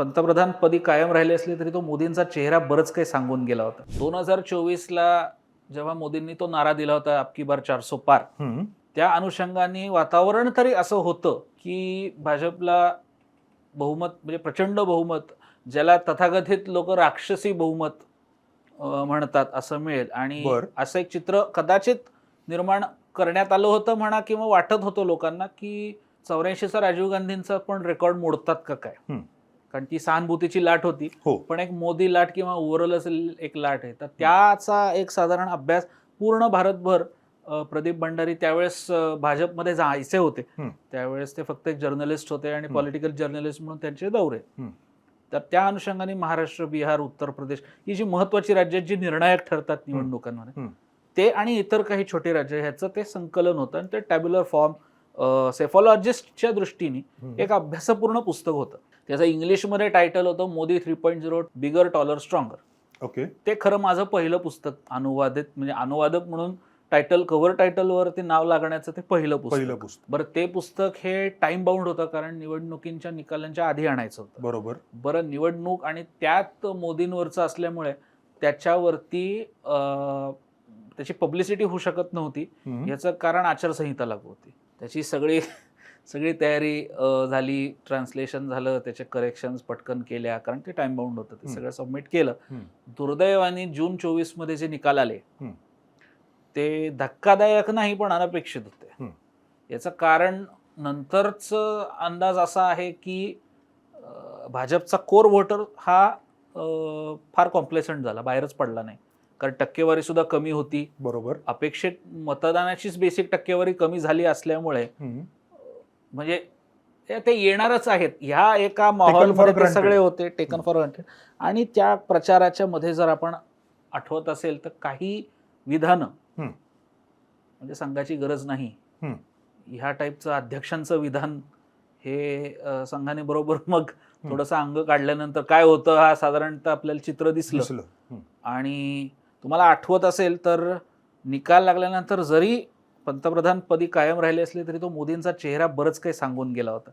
पंतप्रधानपदी कायम राहिले असले तरी तो मोदींचा चेहरा बरंच काही सांगून गेला होता. 2024ला जेव्हा मोदींनी तो नारा दिला होता अबकी बार 400 पार, त्या अनुषंगाने वातावरण तरी असं होतं की भाजपला बहुमत म्हणजे प्रचंड बहुमत, ज्याला तथाकथित लोक राक्षसी बहुमत म्हणतात, असं मिळेल. आणि असं एक चित्र कदाचित निर्माण करण्यात आलं होतं म्हणा, किंवा वाटत होतं लोकांना की 84चा राजीव गांधींचा पण रेकॉर्ड मोडतात का काय, कारण ती सहानुभूतीची लाट होती, पण एक मोदी लाट किंवा ओव्हरऑल असेल एक लाट आहे. तर त्याचा एक साधारण अभ्यास पूर्ण भारतभर प्रदीप भंडारी त्यावेळेस भाजपमध्ये जायचे होते, त्यावेळेस ते फक्त एक जर्नलिस्ट होते आणि पॉलिटिकल जर्नलिस्ट म्हणून त्यांचे दौरे. तर त्या अनुषंगाने महाराष्ट्र, बिहार, उत्तर प्रदेश ही जी महत्वाची राज्य जी निर्णायक ठरतात निवडणुकांमध्ये, ते आणि इतर काही छोटे राज्य ह्याचं ते संकलन होतं. आणि ते टॅब्युलर फॉर्म सेफॉलॉजिस्टच्या दृष्टीने एक अभ्यासपूर्ण पुस्तक होतं. त्याचं इंग्लिशमध्ये टायटल होतं मोदी 3.0 बिगर टॉलर स्ट्रॉंगर. ओके. ते खरं माझं पहिलं पुस्तक अनुवादित, म्हणजे अनुवादक म्हणून टायटल, कव्हर टायटलवरती नाव लागण्याचं ते पहिलं पुस्तक. बरं, ते पुस्तक हे टाइम बाउंड होतं, कारण निवडणुकींच्या निकालांच्या आधी आणायचं होतं. बरोबर. बरं, निवडणूक आणि त्यात मोदींवरचं असल्यामुळे त्याच्यावरती त्याची पब्लिसिटी होऊ शकत नव्हती. याचं कारण आचारसंहिता लागू होती. त्याची सगळी तयारी झाली, ट्रान्सलेशन झालं, त्याचे करेक्शन्स पटकन केल्या, कारण ते टाइम बाउंड होतं. ते सगळं सबमिट केलं. दुर्दैवाने जून 24मध्ये जे निकाल आले ते धक्कादायक नाही पण अनपेक्षित होते. याचं कारण नंतरच अंदाज असा आहे की भाजपचा कोर व्होटर हा फार कॉम्प्लेसंट झाला, बाहेरच पडला नाही, कारण टक्केवारी सुद्धा कमी होती. बरोबर. अपेक्षित मतदानाचीच बेसिक टक्केवारी कमी झाली असल्यामुळे म्हणजे ते येणारच आहेत ह्या एका माहोलमध्ये ते सगळे होते, टेकन फॉर ग्रांटेड. आणि त्या प्रचाराच्या मध्ये जर आपण आठवत असेल तर काही विधानं, म्हणजे संघाची गरज नाही ह्या टाईपचं अध्यक्षांचं विधान हे संघाने बरोबर मग थोडंसं अंग काढल्यानंतर काय होतं हा साधारणतः आपल्याला चित्र दिसलं. आणि तुम्हाला आठवत असेल तर निकाल लागल्यानंतर जरी पंतप्रधानपदी कायम राहिले असले तरी तो मोदींचा चेहरा बरंच काही सांगून गेला होता.